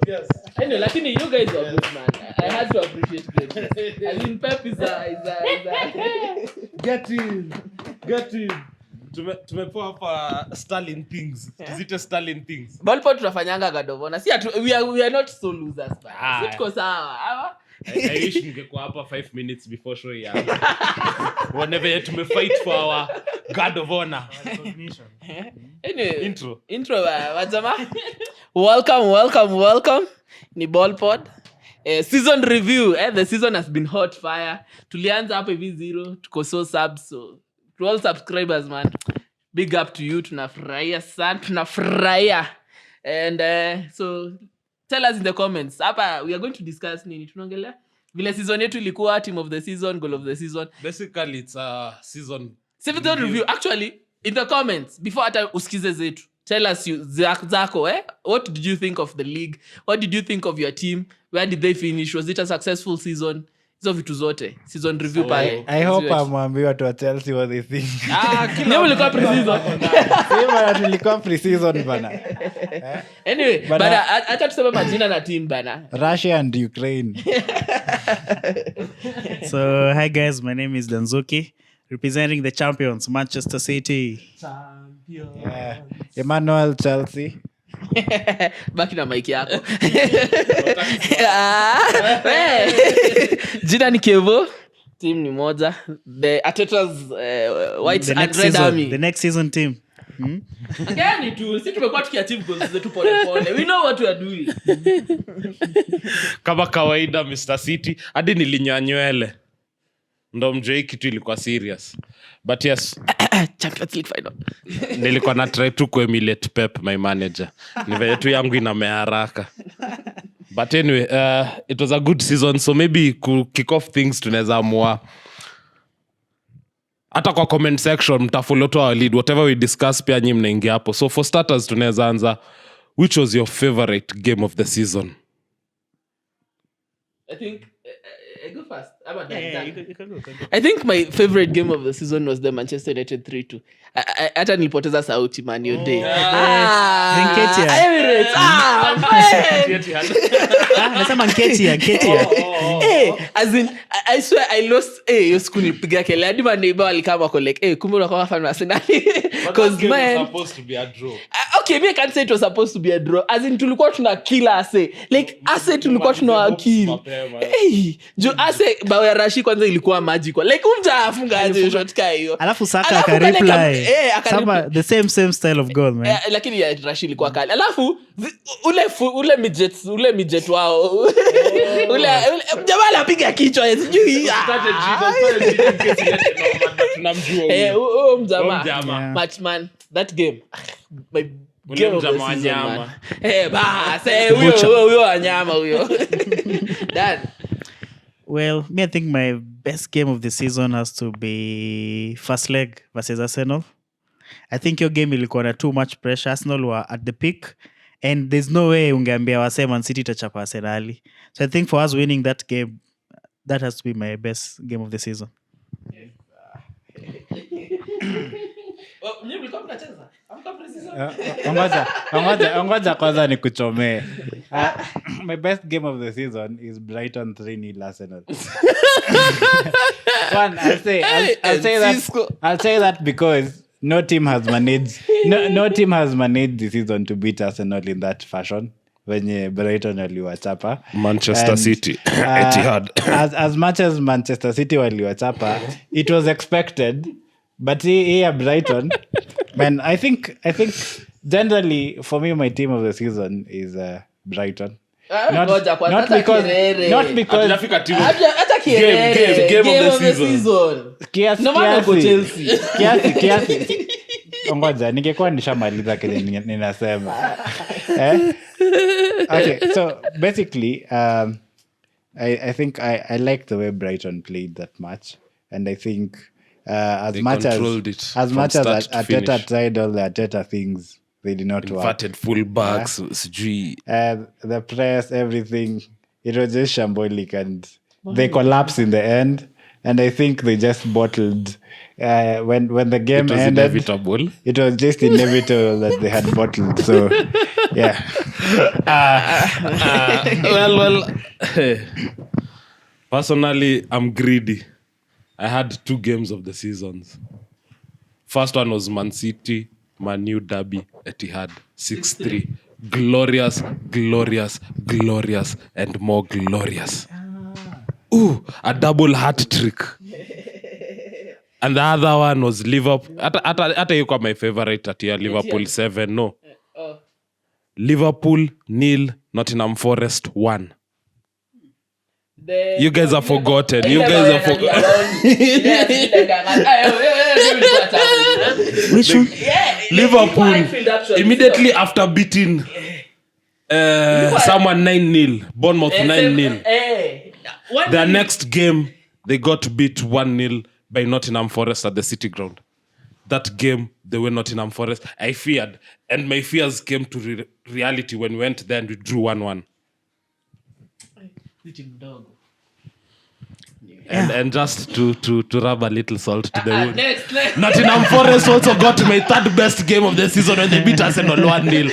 Yes. I know, lakini you guys are good, man. I had to appreciate greatness. As in Pep is a Get in. Tumepoa hapa Stalin things. Zite Stalin things. Ballport tunafanyanga gadovona. Si we are not so losers, but sitko sawa. I wish ningekuwa hapa 5 minutes before show ya. Whenever tumefight for our God of Honor. Recognition. Anyway, Intro wajama. Welcome. Ni Ballport. Season review. The season has been hot fire. Tulianza hapa hivi 0, tuko so subs, so to all subscribers, man, big up to you. Tunafurahia sana. And so tell us in the comments. Hapa we are going to discuss nini tunaongelea vile season yetu ilikuwa, team of the season, goal of the season. Basically it's a season review. Actually in the comments before hata usikize zetu, tell us zako what did you think of the league? What did you think of your team? Where did they finish? Was it a successful season? Hizo vitu zote season review pale. I hope amwambie watu wa Chelsea what they think. Kile ulikuwa pre-season. Sema tulikuwa pre-season bana. Anyway, bana hata tuseme majina na team bana. Russia and Ukraine. So hi guys, my name is Danzuki, representing the champions Manchester City. Yeah. Emmanuel Chelsea. Baki na mic yako. Jina ni Kevo, team ni moja, the Ateta's White and Red Army. The next season team. Again tu sisi tumekuwa tukiachieve goals zetu pole. We know what we are doing. Kama kawaida Mr. City hadi nilinyoa nywele. Ndo mjoi kitu ilikuwa serious. But yes, Champions League final. Nilikuwa na try to emulate Pep, my manager. Ni vile tu yangu inamea haraka. But anyway, it was a good season, so maybe kick off things tunaweza amua. Hata kwa comment section mtafollow to our lead, whatever we discuss pia nyinyi mnaingia hapo. So for starters tunaweza anza, which was your favorite game of the season? I think I go first. You can go. I think my favorite game of the season was the Manchester United 3-2. Hata nilipoteza sauti man your day. Emirates. Nasema Nketia. As in I swear I lost hiyo siku nipiga kelele hadi my neighbor alikama kwa like kumbe unakuwa fan wa Arsenal because man was supposed to be a draw. Okay, me can't say it was supposed to be a draw. As in tulikuwa tuna kill Ase. Like Ase tulikuwa tuna kill. Jo Ase bao ya Rashi kwanza ilikuwa magical. Like afunga aje shot ka hiyo. Alafu Saka aka reply. The same style of goal, man. Lakini ya Rashi ilikuwa kali. Alafu ule midget wao. Ule jamaa anapiga kichwa sijui. Tunamjua mjamaa. Matchman that game. My game of the season, man. Huyo anyama huyo. Dad. Well, me I think my best game of the season has to be first leg versus Arsenal. I think your game ilikuwa na too much pressure. Arsenal were at the peak and there's no way ungeambia wase Man City tachapa Arsenal. So I think for us winning that game, that has to be my best game of the season. Ongoja kwanza nikuchomee. My best game of the season is Brighton 3-0 Arsenal. One, I'll say that because no team has managed the season to beat Arsenal in that fashion. When Brighton waliwachapa Manchester City Etihad. As much as Manchester City waliwachapa, it was expected. But here Brighton, man, I think generally for me my team of the season is Brighton. Not because game of the season. Kiasi. Ngoja ningekuwa nishamaliza kile ninasema. Okay, so basically I think I like the way Brighton played that match, and I think as much as Arteta tried all the Arteta things, they did not work. Inverted full backs, the press, everything, it was just shambolic, and they collapsed in the end. and I think they just bottled. When the game It was ended, inevitable. it was just inevitable that they had bottled. So, yeah. Personally, I'm greedy. I had 2 games of the seasons. First one was Man City, Man U derby, Etihad, 6-3. Glorious, glorious, glorious, and more glorious. Ooh, a double hat trick. And the other one was Liverpool. Hata yuko my favorite at year, Liverpool 7. No. Liverpool 0, Nottingham Forest 1. You guys have forgotten. You guys have forgotten. Liverpool immediately after beating someone 9-0, Bournemouth 9-0. Their next game, they got beat 1-0 by Nottingham Forest at the City Ground. That game, they were Nottingham Forest. I feared, and my fears came to reality when we went there and we drew 1-1. And just to rub a little salt to the wound. Next. Nottingham Forest also got my 3rd best game of the season when they beat Arsenal 1-0.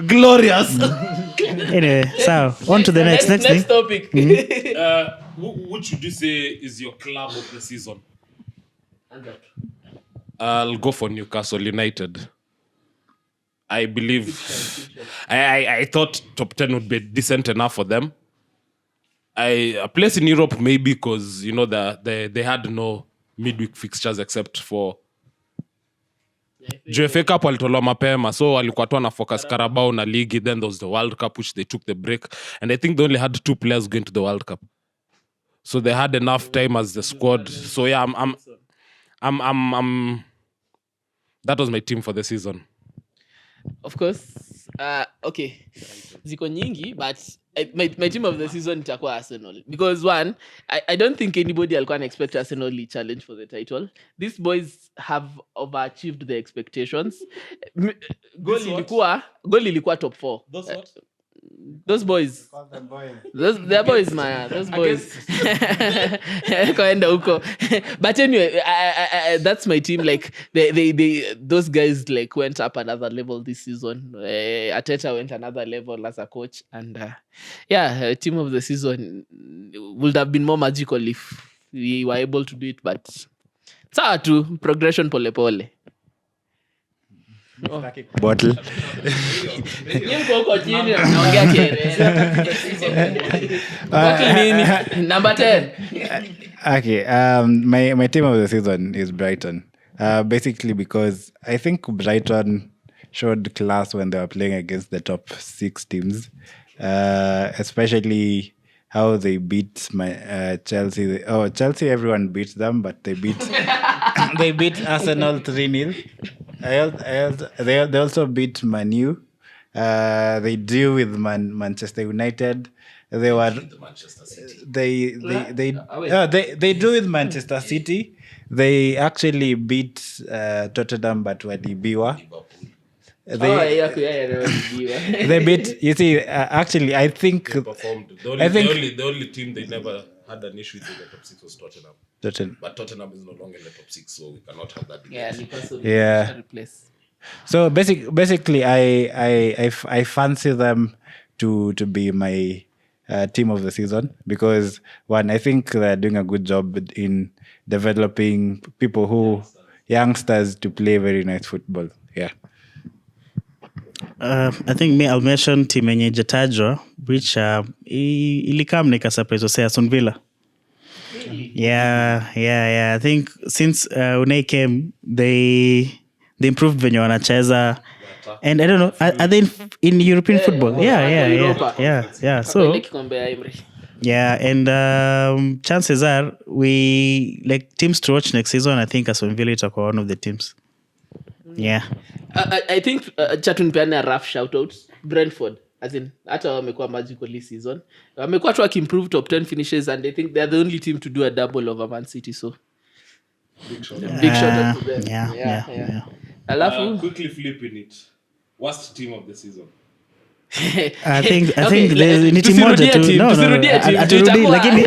Glorious. Anyway, so on to the next thing. Topic. What should you say is your club of the season? I'll go for Newcastle United. I believe I thought top 10 would be decent enough for them. A place in Europe maybe because they had no midweek fixtures except for FA Cup walitolewa mapema, so walikuwa tu na focus Carabao na ligi. Then there was the World Cup which they took the break, and I think they only had 2 players going to the World Cup, so they had enough time as the squad. So yeah, I'm that was my team for the season. Of course. Okay. Ziko nyingi, but my team of the season itakuwa Arsenal. Because one, I don't think anybody alikuwa expect Arsenal to challenge for the title. These boys have overachieved the expectations. Goal ilikuwa top 4. Those boys. They're boys, man. Those boys. Koenda huko. But anyway, that's my team. Like they those guys like went up another level this season. Arteta went another level as a coach, and team of the season would have been more magical if we were able to do it. But sawa tu, progression pole pole. Bottle. Number 10. Okay. My team of the season is Brighton. Basically because I think Brighton showed class when they were playing against the top 6 teams, especially how they beat Chelsea. Chelsea, everyone beat them, but they beat they beat Arsenal 3-0. They also beat Man U. They drew with Manchester United. They were they drew with Manchester City. They actually beat Tottenham, but walibiwa. They beat. You see, actually, I think they performed. The only team they never had an issue with in the top 6 was Tottenham. But Tottenham is no longer in the top 6, so we cannot have that debate. Yeah. So basically, I fancy them to be my team of the season because one, I think they're doing a good job in developing youngsters to play very nice football. Yeah. I think I'll mention team yenye jatajwa which ilikam nika surprise was Aston Villa. Yeah. I think since Unai came, they improved venye wanacheza, and I don't know, are they in European football? Yeah. So and chances are we like teams to watch next season. I think Aston Villa itakuwa one of the teams. Yeah. I think Chatun peane a rough shout out Brentford, as in hata wamekuwa magical this season, wamekuwa tu improve top 10 finishes, and I think they're the only team to do a double over Man City, so big shout out to them. Yeah. Alafu quickly flipping it, worst team of the season. I think Okay, ni timu moja tusirudie tu. team, No, tusirudie team. haturudi, Tutakuwa- lakini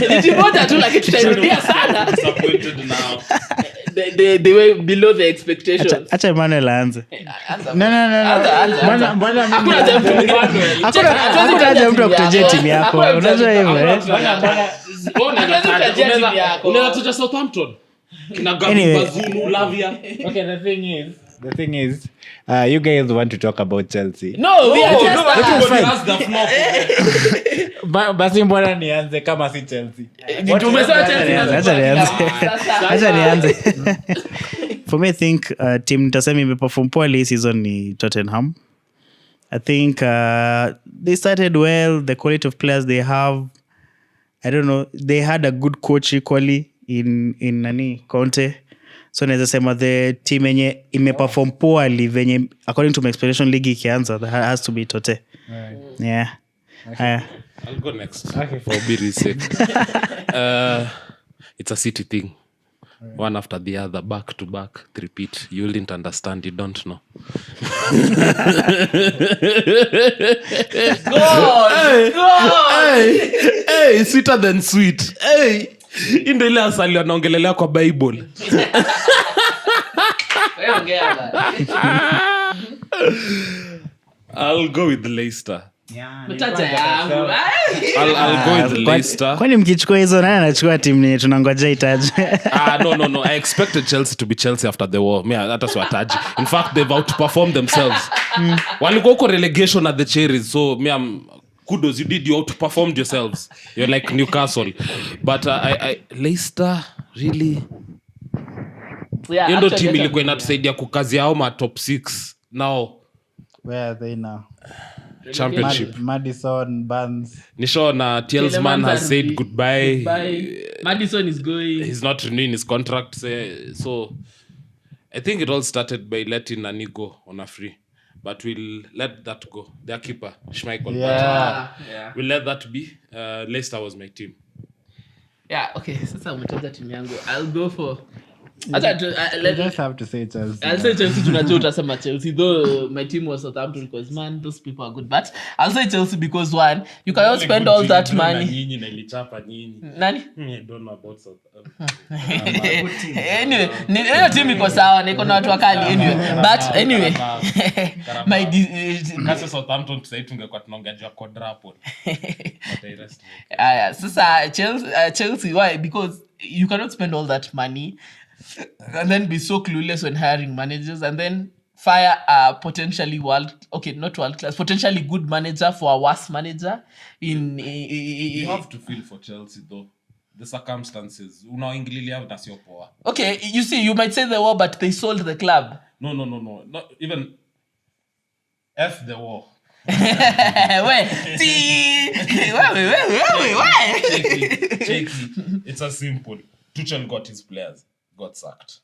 Ni timu moja tu lakini tutairudia sana. Disappointed now. They were below the expectations. acha Emmanuel aanze. No. Anza. Mbona mimi- Hakuna time to Emmanuel. Hakuna haja mtu akutajia timu yako. Unajua hivyo Unaweza tuja Southampton. Kina Gabi Anyway. Bazunu, Lavia. Okay, the thing is, you guys want to talk about Chelsea. No, we are just Everybody has the flop. Basi mbona nianze kama si Chelsea? tumesema Chelsea. Acha nianze. For me, I think team nitasema imeperform poorly hii season ni Tottenham. I think they started well. The quality of players they have, I don't know. They had a good coach equally in Conte. So naweza sema the team yenye imeperform poorly venye according to my expectation league ikianza that has to be Tote. Yeah. I'll go next. Okay. For Biri's sake. It's a City thing. One after the other, back to back, repeat. You didn't understand, you don't know. Hey, sweeter than sweet. Hey, hii ndio ile asali wanaongelelea kwa Bible. I'll go with Leicester. I'll go with Leicester. Kwani mkichukua hizo nani anachukua timu ni tunangoja itaje? No. I expected Chelsea to be Chelsea after the war. Hata siwataji. In fact, they've outperformed themselves. Walikuwa huko relegation at the Cherries. So, kudos, you outperformed yourselves. You're like Newcastle. But Leicester, really? Hiyo ndo team ilikuwa inatusaidia kukazia hao ma top 6. Now, Where are they now? championship. Madison, Barnes. Nishaona Tielemans has said goodbye. Madison is going. He's not renewing his contract. So I think it all started by letting Nani go on a free. But we'll let that go. Their keeper, Schmeichel. Yeah. We'll let that be. Leicester was my team. Yeah, okay. Sasa umetaja timu yangu. I'll go for You just have to say Chelsea. I'll say Chelsea. Tunajua utasema Chelsea, though my team was Southampton because man, those people are good. But I'll say Chelsea because one, you cannot spend all that money. Nani? I don't know about Anyway, hiyo team iko sawa na iko na watu wakali anyway. But anyway, my Kasi Southampton tusai tungekuwa tunaongea juu ya quadruple. sasa Chelsea, why? Because you cannot spend all that money and then be so clueless when hiring managers and then fire a potentially potentially good manager for a worse manager You have to feel for Chelsea though. The circumstances. Unaingililia na sio poa. Okay, you see, you might say the war, but they sold the club. No. Not even F the war. Check it. It's as simple. Tuchel got his players, got sacked.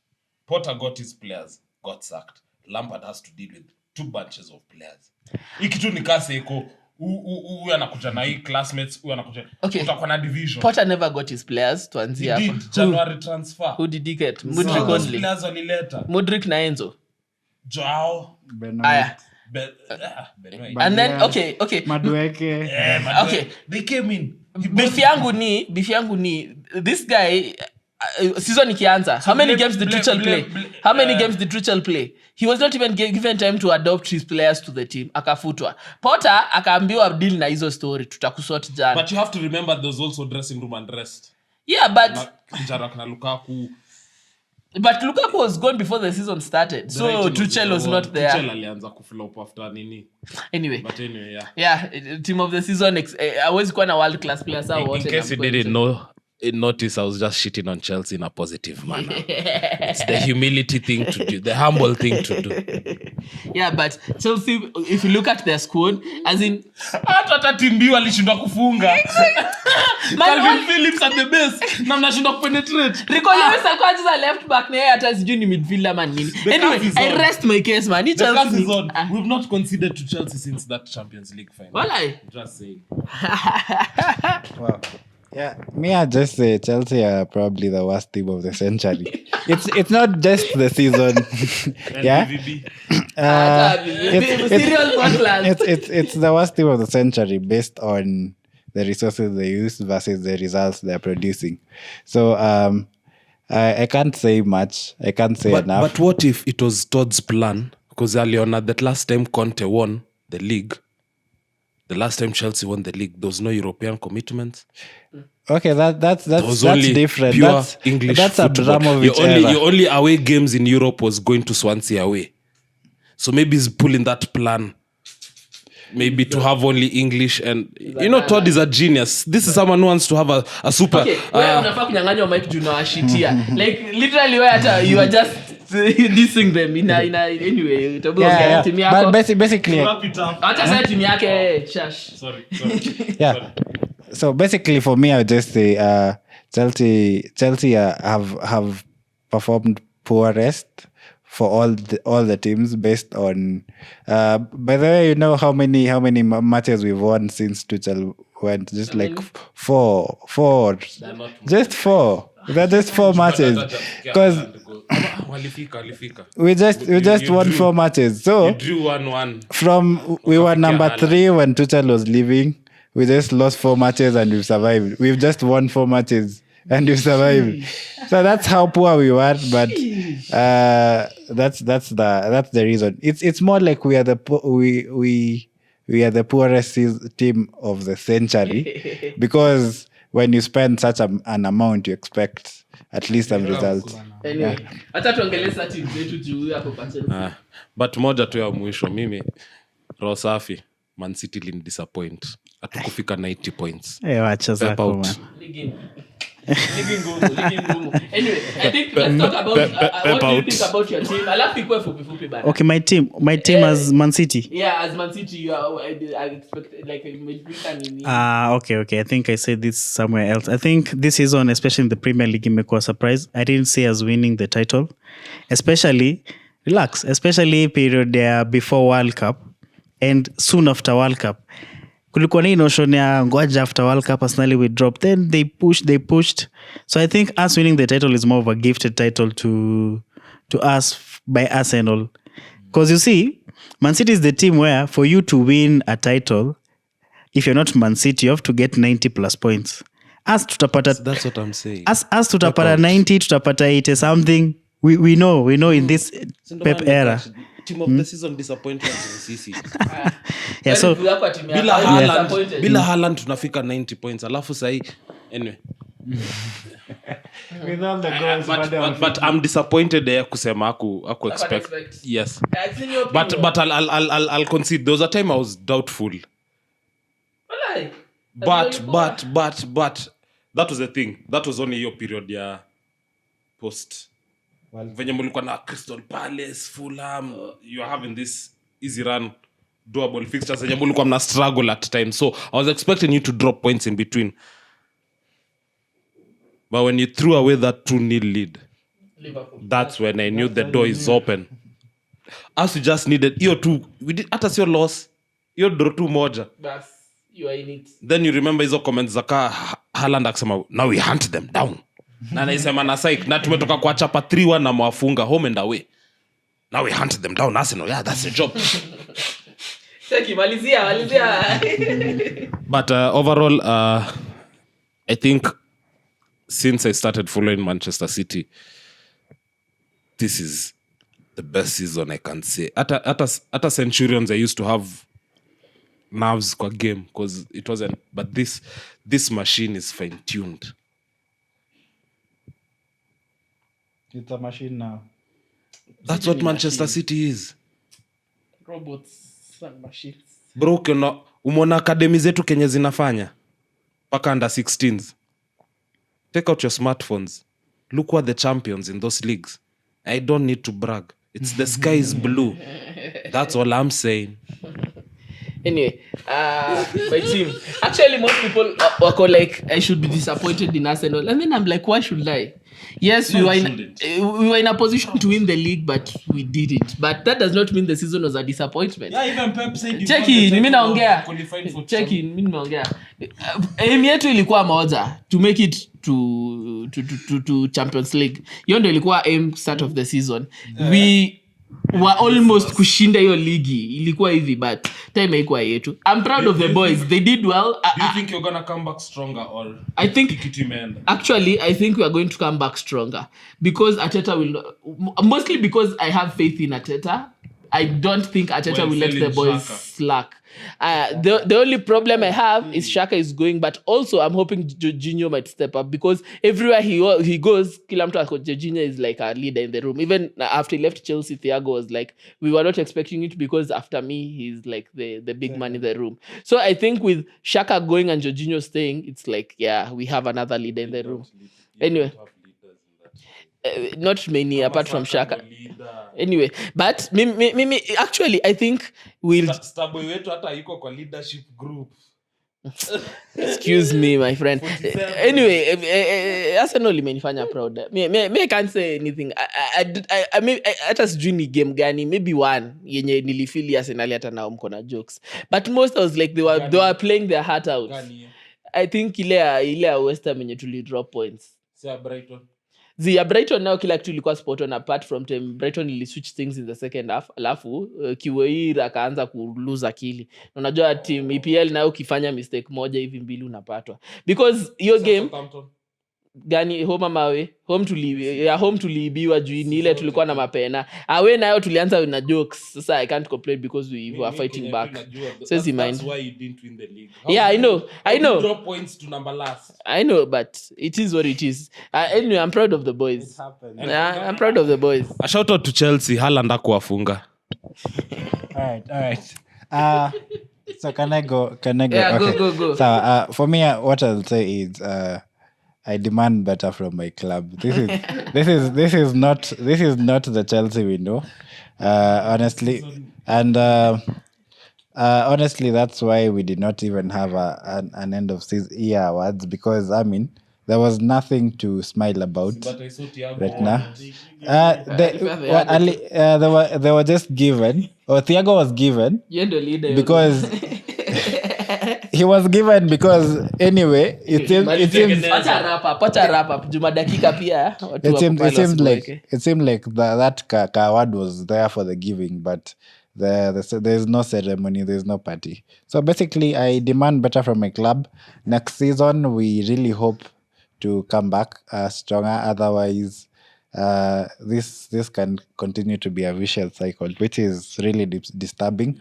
Potter got his players, got sacked. Lampard has to deal with 2 bunches of players. Ikitu ni kasi iko huyu anakuja na hii classmates, huyu anakuja. Okay. Utakuwa na division. Potter never got his players tuanzia He hapa. did January transfer. Who did he get? Some Mudryk of those only. players walileta. Mudryk na Enzo. Joao. Aya. Benoit. And then okay. Madueke. Okay. They came in. Beef yangu ni this guy season ikianza, how many games did Tuchel play? How many games did Tuchel play? He was not even given time to adopt his players to the team. Akafutwa. Potter akaambiwa deal na hizo story, tutakusort jana. But you have to remember there's also dressing room unrest. Yeah, but Jarak na Lukaku. But Lukaku was gone before the season started. So Tuchel was not there. Tuchel alianza kuflop after nini. Anyway. But anyway, yeah. Yeah, team of the season always kuwa na world class players. In case you didn't notice, I was just shitting on Chelsea in a positive manner. It's the humility thing to do, the humble thing to do. Yeah, but Chelsea, if you look at their squad, as in hata timbiwa alishindwa kufunga. Calvin Phillips at the base. Na mnashindwa kupenetrate. Rico Lewis alikuwa anacheza left back na yeye hata sijui ni midfielder man nini. Anyway, I rest my case man. We've not conceded to Chelsea since that Champions League final. Walai. Just saying. Wow. Yeah, me, I just say Chelsea are probably the worst team of the century. It's not just the season. Yeah, Serial podcast. it's the worst team of the century based on the resources they use versus the results they're producing. So I can't say much. I can't say enough. But what if it was Todd's plan? Because Aliona, that last time Conte won the league, the last time Chelsea won the league, there was no European commitments. Okay, that's Was only different. pure That's English That's football. Abramovich Your only away games in Europe was going to Swansea away. So maybe he's pulling that plan. Maybe to have only English and Todd is a genius. This is someone who wants to have a super. Okay, wewe unafaa kunyang'anywa mic juu nawashitia. Like literally wewe hata you are just dissing them in anyway. Yeah. Timu But yako. basically, Acha sasa timu yake shash. Sorry. yeah. So basically, for me, I would just say Chelsea have performed poorest for all the teams based on. By the way, you know how many matches we've won since Tuchel went? Just like four. Just four. They're just 4 matches because we just won 4 matches. So You drew 1-1. from we were number 3 when Tuchel was leaving. We just lost 4 matches and we've survived. We've just won 4 matches and we've survived. So that's how poor we were. But that's the reason. It's more like we are the poorest team of the century because when you spend such an amount, you expect at least some results. Anyway, hata tuongelee sasa timu zetu juu hapo kwa Chelsea. But moja tu ya mwisho, mimi roho safi, Man City disappoint. Hatukufika 90 points. Wacha Pep zako out. man. Ligi ngumu. Anyway, I think let's talk about what do you think about your team? Alafu ikuwe fupi bana. Okay, my team as Man City. Yeah, as Man City, I expect like nini. Okay. I think I said this somewhere else. I think this season, especially in the Premier League, imekuwa surprise. I didn't see us winning the title, especially period before World Cup and soon after World Cup. Kulikuwa na notion ya ngoja after World Cup Arsenal will drop. Then they pushed. So I think us winning the title is more of a gifted title to us by Arsenal. Because you see, Man City is the team where for you to win a title, if you're not Man City, you have to get 90 plus points. Us tutapata That's what I'm saying. us tutapata 90, tutapata 80 something. We know in this Pep era. Team of the season disappointment in CC. Yeah, so Bila Haaland tunafika 90 points. Alafu sahi anyway. With all the goals, But I'm disappointed kusema aku expect. Yes. But I'll concede. There was a time I was doubtful. But that was the thing. That was only your period ya post. Venye mulikuwa na Crystal Palace, Fulham, you are having this easy run doable fixtures venye mulikuwa mna struggle at times. So I was expecting you to drop points in between. But when you threw away that 2-0 lead, Liverpool. that's when I knew the door is open. As we just needed hiyo tu, we did hata sio loss. Hiyo draw tu moja. Bas, you are in it. Then you remember hizo comments za Haaland akisema now we hunt them down. Na naisema na psych na tumetoka kwa chapa 3-1 na mwafunga home and away. Now we hunt them down Arsenal. Yeah, that's the job. Seki malizia. But overall I think since I started following Manchester City, this is the best season I can say. At Centurions I used to have nerves kwa game because it wasn't, but this machine is fine tuned. it's a machine now. That's what Manchester City is. Robots and machines. Bro, umeona academy zetu Kenya zinafanya paka under 16s. Take out your smartphones. Look what the champions in those leagues. I don't need to brag. It's the sky is blue. That's all I'm saying. Anyway, my team. Actually, most people were like, I should be disappointed in Arsenal. And then I'm like, why should I? Yes, we were in a position to win the league, but we didn't. But that does not mean the season was a disappointment. Yeah, even Pep said Cheki, mimi naongea. Cheki, mimi naongea. Aim yetu ilikuwa moja to make it to Champions League. Hiyo ndio ilikuwa aim start of the season. We were almost kushinda hiyo ligi. Ilikuwa hivi but time haikuwa yetu. I'm proud of the boys. They did well. Do you think you're going to come back stronger or I think actually I think we are going to come back stronger because Arteta will mostly because I have faith in Arteta. I don't think Arteta will let the boys slack. The only problem I have is Xhaka is going, but also I'm hoping Jorginho might step up because everywhere he goes, kila mtu Jorginho is like a leader in the room. Even after he left Chelsea, Thiago was like, we were not expecting it because after me, he's like the big man in the room. So I think with Xhaka going and Jorginho staying, it's like, yeah, we have another leader in the room. Anyway. Not many apart from Xhaka. Anyway, but me actually I think we'll Starboy wetu hata yuko kwa leadership group. Excuse me my friend. Anyway, Arsenal imenifanya proud. Me I can't say anything. I mean hata sijui ni game gani, maybe one yenye nilifeel Arsenal hata nao mko na jokes. But most I was like they were playing their heart out. I think ile West Ham yenye tuli drop points. Sia Brighton. Brighton nao kila kitu ilikuwa spot on apart from time Brighton ili switch things in the second half alafu Kiweira akaanza ku lose akili. Unajua team EPL nayo ukifanya mistake moja hivi mbili unapatwa because hiyo game gani home ama away home tuliibiwa juu ni ile tulikuwa na mapena away nayo tulianza na jokes sasa I can't complain because we were fighting back says he mind. That's why you didn't win the league. I know drop points to number last. I know but it is what it is. Anyway, I'm proud of the boys. I'm proud of the boys. A shout out to Chelsea, Haaland akuwafunga. All right. So can I go? Yeah, okay. go. So for me, what I'll say is I demand better from my club. This is not the Chelsea we know, honestly, and honestly that's why we did not even have an end of season year awards because I mean there was nothing to smile about right now. They were just given, or Thiago was given because. He was given because anyway it seems like that award was there for the giving but there's no ceremony, there's no party. So basically I demand better from my club. Next season we really hope to come back stronger, otherwise this can continue to be a vicious cycle which is really disturbing.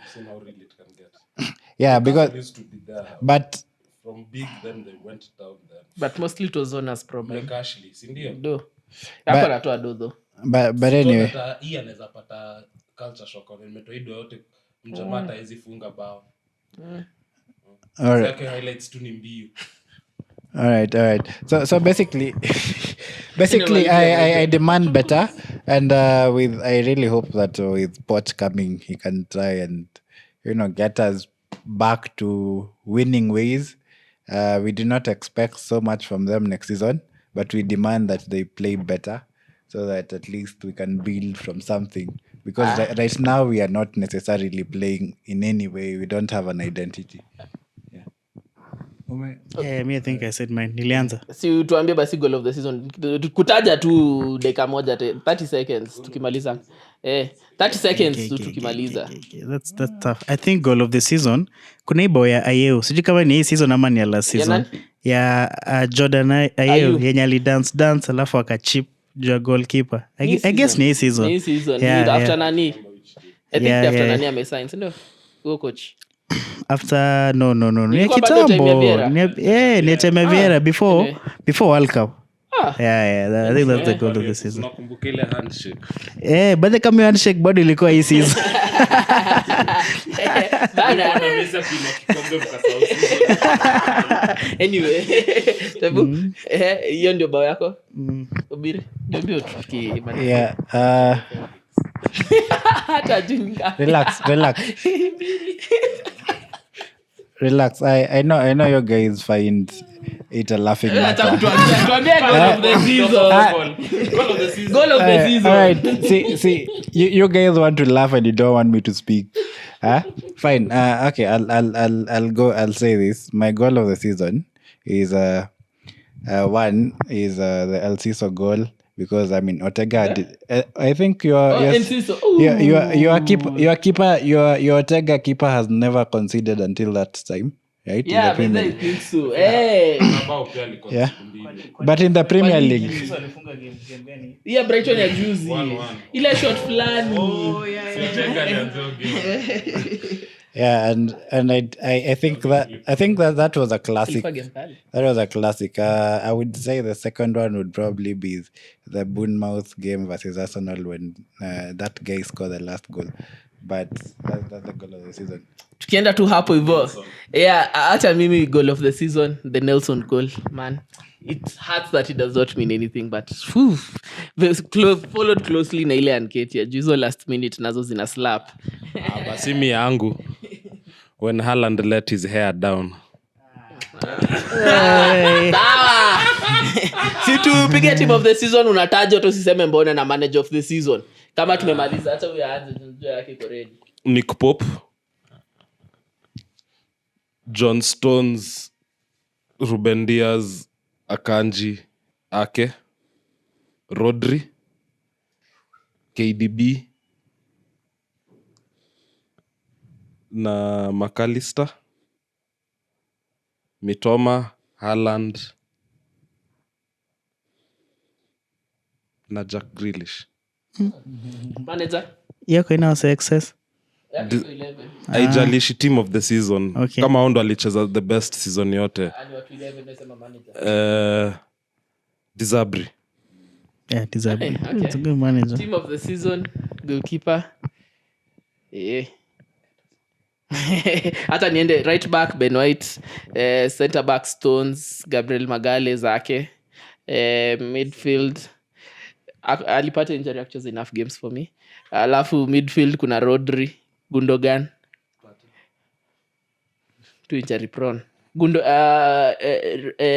Yeah, because used to be there. But From big then they went down then. But mostly it was Zona's problem. Like Ashley, si ndio? Do. Hapo anatoa do. But anyway. So hii anaweza pata culture shock on metoido yote mjamaa hawezi funga bao. All right. Highlights tu ni mbio. All right. So basically I demand better and I really hope that with Poch coming he can try and get us back to winning ways. We do not expect so much from them next season, but we demand that they play better so that at least we can build from something. Because right now we are not necessarily playing in any way. We don't have an identity. Yeah, me I think I said mine. Nilianza. Si tuambie basi goal of the season. Kutaja tu dakika moja 30 seconds tukimaliza. 30 seconds tu tukimaliza. That's tough. I think goal of the season kuna hii boy ya Ayew. Sijui kama ni hii season ama ni ya last season. Ya Jordan Ayew yenye ali dance alafu akachip juu ya goalkeeper. I guess ni hii season. Ni season. After nani? I think after nani amesign, ndio? Huyo coach. After no ni kitambo ni time Vieira before World Cup. Yeah, I think that's the goal of the season. Nakumbuka ile handshake. But the kama handshake bado ilikuwa hii season. Bana ameweza kuinua kikombe mkasahau. Anyway, tabu hiyo ndio bao yako. Ubiri ndio tuki. Yeah, hata jinga. Relax. relax. I know you guys find it a laughing Hata matter. tuambie goal of the season. Goal of the season. Goal of the All season. right. See. You guys want to laugh and you don't want me to speak. Huh? Fine. Okay. I'll go. I'll say this. My goal of the season is one is the El Ciso goal because I mean Ortega. I think Enciso. your keeper your Ortega keeper has never conceded until that time, right? In Yeah, the but Premier I League. think so. Hey. Mabao pia alikuwa Yeah. siku mbili. But in the Premier League, Yeah, Brighton ya juzi. 1-1. Ile shot fulani. Ortega alianza game. yeah, and I think that was a classic. Ilikuwa game kali. That was a classic. I would say the second one would probably be the Bournemouth game versus Arsenal when that guy scored the last goal. But that's the goal of the season. Tukienda tu hapo hivyo. Yeah, acha mimi goal of the season, the Nelson goal, man. It hurts that it does not mean anything, but followed closely na ile Nketiah. Juzo last minute nazo zina slap. Basi mi yangu when Haaland let his hair down. Sawa. Si tupige team of the season unataja tu siseme mbona na manager of the season. Kama tumemaliza hata huyo aanze njoo yake iko ready. Nick Pope, John Stones, Ruben Diaz, Akanji, Ake, Rodri, KDB na McAllister, Mitoma, Haaland na Jack Grealish. Manager? Yako inaose excess. Yake iko 11. Haijalishi team of the season. Okay. Kama hao ndo alicheza the best season yote. Ani watu 11 nasema manager. Disabri. Yeah, it is a, Okay. it's a good manager. Team of the season, goalkeeper. Hata niende right back Ben White, center back Stones, Gabriel Magalhaes Ake, midfield alipata injury actually enough games for me. Alafu midfield kuna Rodri, Gundogan. Too injury prone.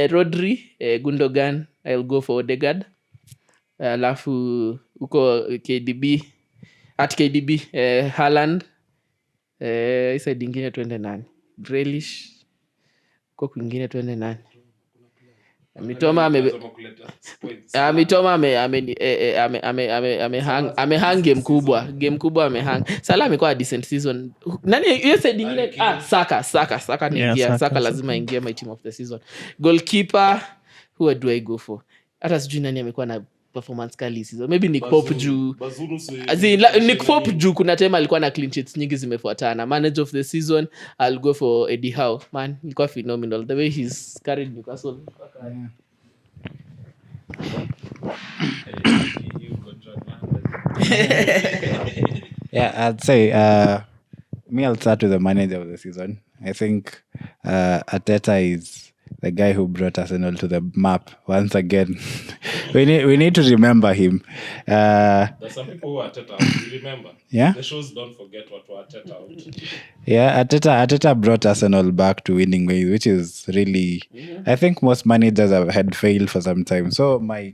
Rodri, Gundogan, I'll go for Odegaard. Alafu uko KDB at KDB Haaland isa dingine twende nani Grealish uko kwingine twende nani Mitoma amehang game kubwa amehang. Salah amekuwa decent season. Nani hiyo side dingine Saka ni Yeah, Saka Saka. lazima ingie my team of the season. Goalkeeper who do I go for? Hata sijui nani amekuwa na performance kali season. Maybe Nick Pope juu. Nick Pope juu kuna time alikuwa na clean sheets nyingi zimefuatana. Manager of the season, I'll go for Eddie Howe. Man, ilikuwa phenomenal. The way he's carried Newcastle. Yeah, I'd say I'll start with the manager of the season. I think Arteta is the guy who brought Arsenal to the map once again. we need to remember him. There's some people who are Arteta out. You remember? Yeah? The shows don't forget what were Arteta out. Yeah, Arteta brought Arsenal back to winning ways, which is really, I think most managers had failed for some time. So my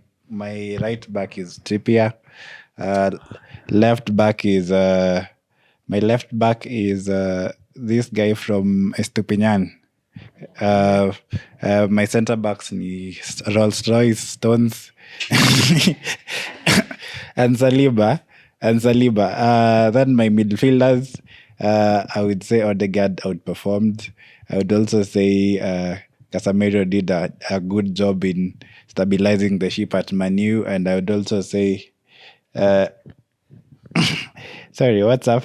right back is Trippier. Left back is my left back is this guy from Estupinian. My center backs ni Rolls Royce, Stones, and Saliba. Then my midfielders, I would say Odegaard outperformed. I would also say Casemiro did a good job in stabilizing the ship at Man U, and I would also say sorry, what's up?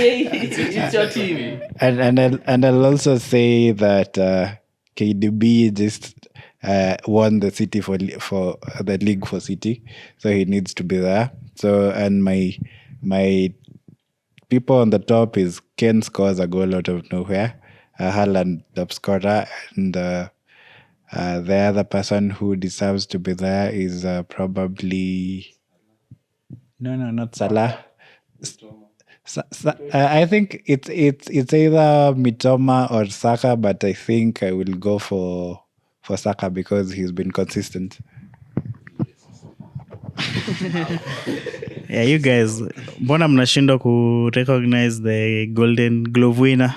It's your team. And I'll also say that KDB just won the City for the league for City, so he needs to be there. So and my people on the top is Ken scores a goal out of nowhere, Haaland top scorer, and the other person who deserves to be there is probably not Salah. I think it's either Mitoma or Saka, but I think I will go for Saka because he's been consistent. Yeah, you guys, mbona mnashindwa ku recognize the Golden Glove winner?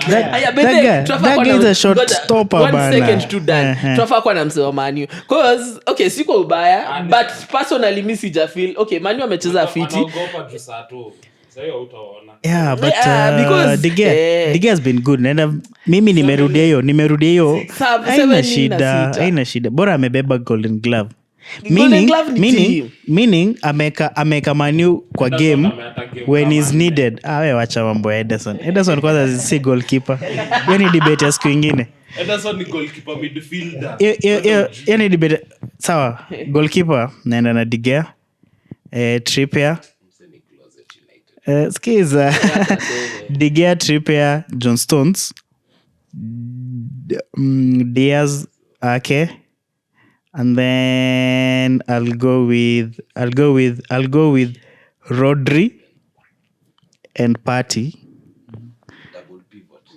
Aya, but that then, guy- Trafford that kwa guy is na- a short ngoja, stopper, one bana. second to done. Trafford kwa na msee wa Man U. 'Cause, okay, siko ubaya, but personally mi sijafeel, okay, Man U amecheza fiti. Wanaogopa juu saa tu. Sasa hiyo utaona. Yeah, but Because, De Gea has been good. Naenda mimi nimerudia hiyo. Haina shida. Bora amebeba Golden Glove. Golden Glove ni team. Meaning ameka Manu kwa game ameweka game when kama is needed. We wacha mambo ya Ederson kwanza si goalkeeper. Hiyo ni debate ya siku ingine. Ederson ni goalkeeper midfielder. Hiyo ni debate. Sawa, goalkeeper naenda na De Gea. Trippier. Skiza. De Gea, Trippier, John Stones. Diaz, Ake. And then I'll go with Rodri and Partey.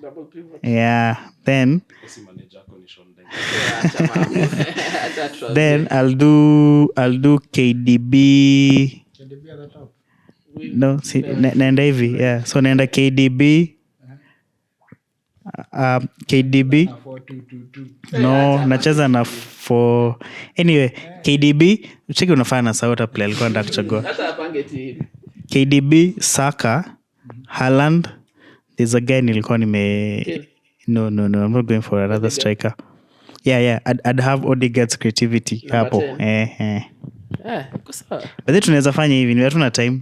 Double pivot. Yeah. Then I'll do KDB. No, naenda hivi. Yeah. So naenda KDB. KDB. No, nacheza na for anyway, KDB ucheki unafanya na sauta play alikuwa nataka kuchagua. Hata apange team. KDB, Saka, Haaland. There's a guy nilikuwa No, I'm not going for another striker. Yeah, I'd have Odegaard's creativity hapo. 10. Iko sawa. But then tunaweza fanya hivi, ni hatuna time.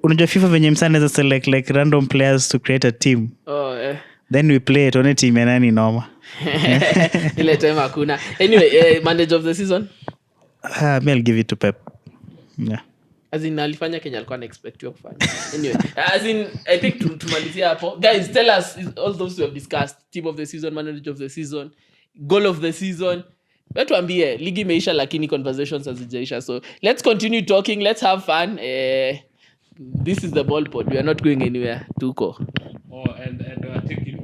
Unajua FIFA venye msana anaweza select like random players to create a team. Then we play it on a team ya nani noma. Ile time hakuna. Anyway, manager of the season? Me I'll give it to Pep. Yeah. As in alifanya Kenya alikuwa anaexpectiwa kufanya. Anyway, as in I think tumalizia hapo. Guys, tell us all those we have discussed. Team of the season, manager of the season, goal of the season. Wetuambie ligi imeisha lakini conversations hazijaisha. So let's continue talking. Let's have fun. This is the ball pod. We are not going anywhere. Tuko. And taking